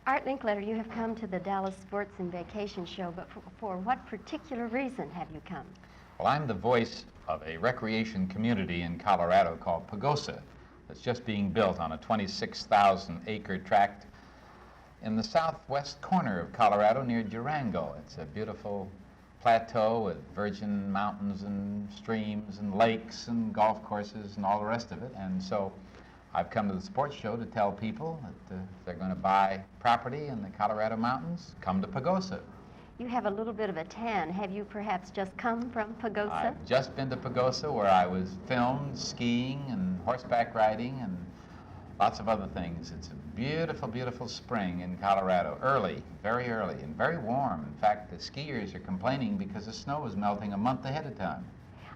Art Linklatter, you have come to the Dallas Sports and Vacation Show, but for what particular reason have you come? Well, I'm the voice of a recreation community in Colorado called Pagosa that's just being built on a 26,000-acre tract in the southwest corner of Colorado near Durango. It's a beautiful plateau with virgin mountains and streams and lakes and golf courses and all the rest of it. And so I've come to the sports show to tell people that if they're going to buy property in the Colorado mountains, come to Pagosa. You have a little bit of a tan. Have you perhaps just come from Pagosa? I've just been to Pagosa, where I was filmed skiing and horseback riding and lots of other things. It's a beautiful, beautiful spring in Colorado. Early, very early, and very warm. In fact, the skiers are complaining because the snow is melting a month ahead of time.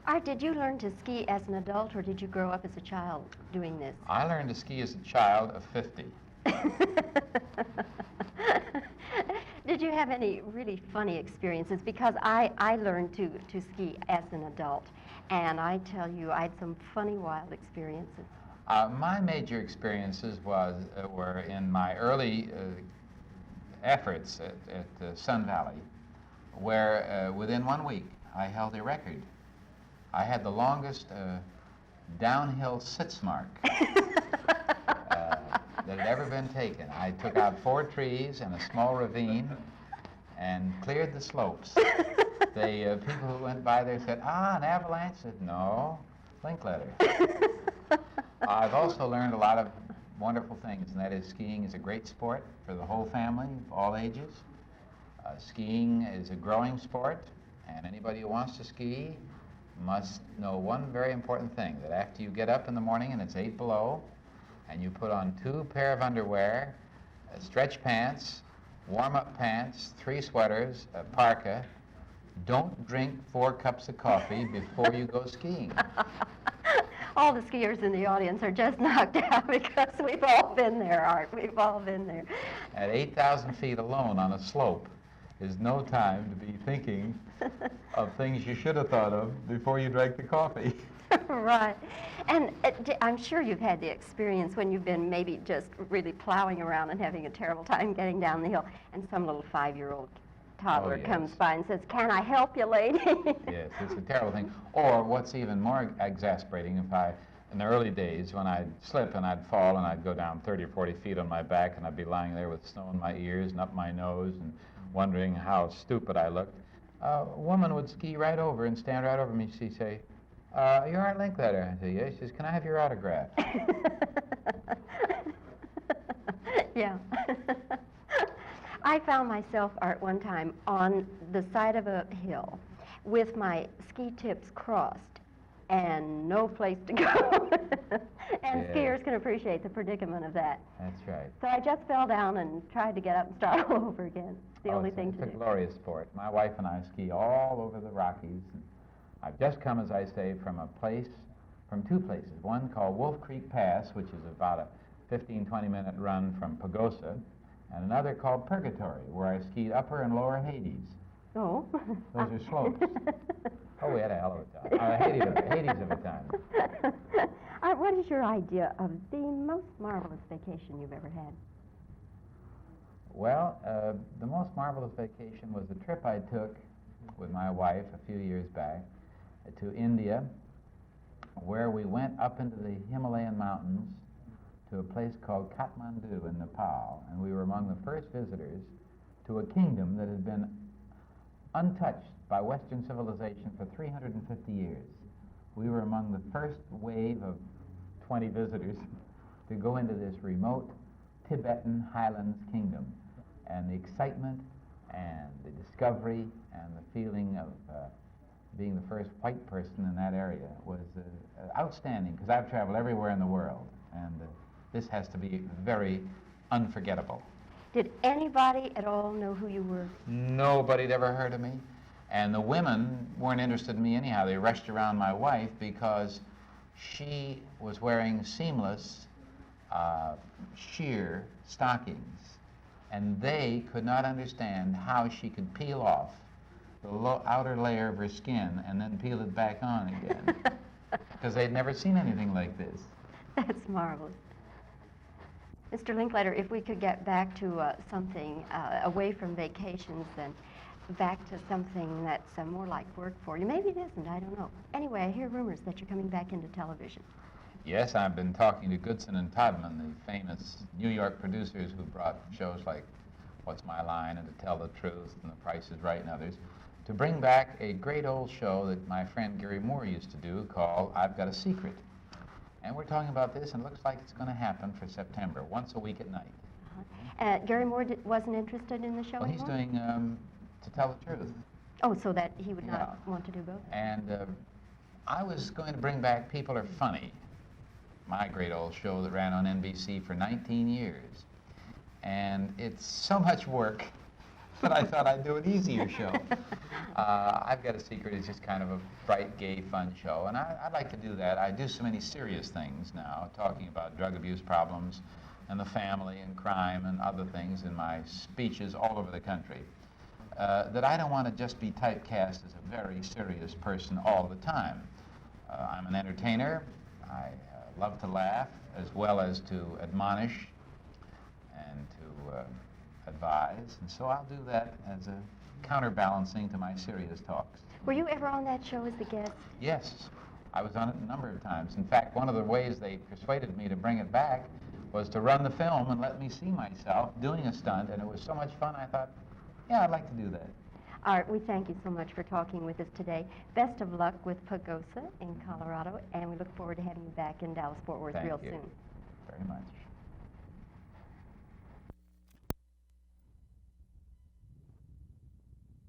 Art, did you learn to ski as an adult, or did you grow up as a child doing this? I learned to ski as a child of 50. Did you have any really funny experiences? Because I learned to ski as an adult, and I tell you, I had some funny, wild experiences. My major experiences were in my early efforts at Sun Valley, where within 1 week I held a record. I had the longest downhill sitz mark that had ever been taken. I took out 4 trees and a small ravine and cleared the slopes. The people who went by there said, an avalanche? I said, no, Linklatter. I've also learned a lot of wonderful things, and that is skiing is a great sport for the whole family, of all ages. Skiing is a growing sport, and anybody who wants to ski must know one very important thing, that after you get up in the morning and it's 8 below, and you put on 2 pair of underwear, stretch pants, warm-up pants, 3 sweaters, a parka, don't drink 4 cups of coffee before you go skiing. All the skiers in the audience are just knocked out because we've all been there, Art. We've all been there. At 8,000 feet alone on a slope is no time to be thinking of things you should have thought of before you drank the coffee. Right. And I'm sure you've had the experience when you've been maybe just really plowing around and having a terrible time getting down the hill, and some little 5-year-old toddler comes by and says, "Can I help you, lady?" Yes, it's a terrible thing. Or what's even more exasperating, in the early days, when I'd slip and I'd fall and I'd go down 30 or 40 feet on my back and I'd be lying there with snow in my ears and up my nose and wondering how stupid I looked, a woman would ski right over and stand right over me. She'd say, "You're Art Linklatter." I say, "Yes." She says, "Can I have your autograph?" Yeah. I found myself, Art, one time on the side of a hill with my ski tips crossed and no place to go. And skiers can appreciate the predicament of that. That's right. So I just fell down and tried to get up and start all over again. It's the only thing to do. It's a glorious sport. My wife and I ski all over the Rockies. And I've just come, as I say, from 2 places. One called Wolf Creek Pass, which is about a 15-20-minute run from Pagosa, and another called Purgatory, where I skied upper and lower Hades. Oh. Those are slopes. Oh, we had a hell of a time. Hades of a time. What is your idea of the most marvelous vacation you've ever had? Well, the most marvelous vacation was a trip I took with my wife a few years back to India, where we went up into the Himalayan mountains to a place called Kathmandu in Nepal, and we were among the first visitors to a kingdom that had been untouched by Western civilization for 350 years. We were among the first wave of 20 visitors to go into this remote Tibetan highlands kingdom, and the excitement and the discovery and the feeling of being the first white person in that area was outstanding, because I've traveled everywhere in the world, and this has to be very unforgettable. Did anybody at all know who you were? Nobody had ever heard of me. And the women weren't interested in me anyhow. They rushed around my wife because she was wearing seamless, sheer stockings. And they could not understand how she could peel off the outer layer of her skin and then peel it back on again. Because they'd never seen anything like this. That's marvelous. Mr. Linklatter, if we could get back to something away from vacations and back to something that's more like work for you. Maybe it isn't, I don't know. Anyway, I hear rumors that you're coming back into television. Yes, I've been talking to Goodson and Todman, the famous New York producers who brought shows like What's My Line and To Tell the Truth and The Price is Right and others, to bring back a great old show that my friend Gary Moore used to do called I've Got a Secret. And we're talking about this, and it looks like it's going to happen for September, once a week at night. Gary Moore wasn't interested in the show Well, he's anymore? doing To Tell the Truth. Oh, so that he would Yeah. not want to do both? And I was going to bring back People Are Funny, my great old show that ran on NBC for 19 years. And it's so much work that I thought I'd do an easier show. I've Got a Secret is just kind of a bright, gay, fun show, and I'd like to do that. I do so many serious things now, talking about drug abuse problems and the family and crime and other things in my speeches all over the country, that I don't want to just be typecast as a very serious person all the time. I'm an entertainer. I love to laugh as well as to admonish and to advise, and so I'll do that as a counterbalancing to my serious talks. Were you ever on that show as the guest? Yes, I was on it a number of times. In fact, one of the ways they persuaded me to bring it back was to run the film and let me see myself doing a stunt, and it was so much fun I thought, yeah, I'd like to do that. Art, we thank you so much for talking with us today. Best of luck with Pagosa in Colorado, and we look forward to having you back in Dallas-Fort Worth Thank real you soon. very much.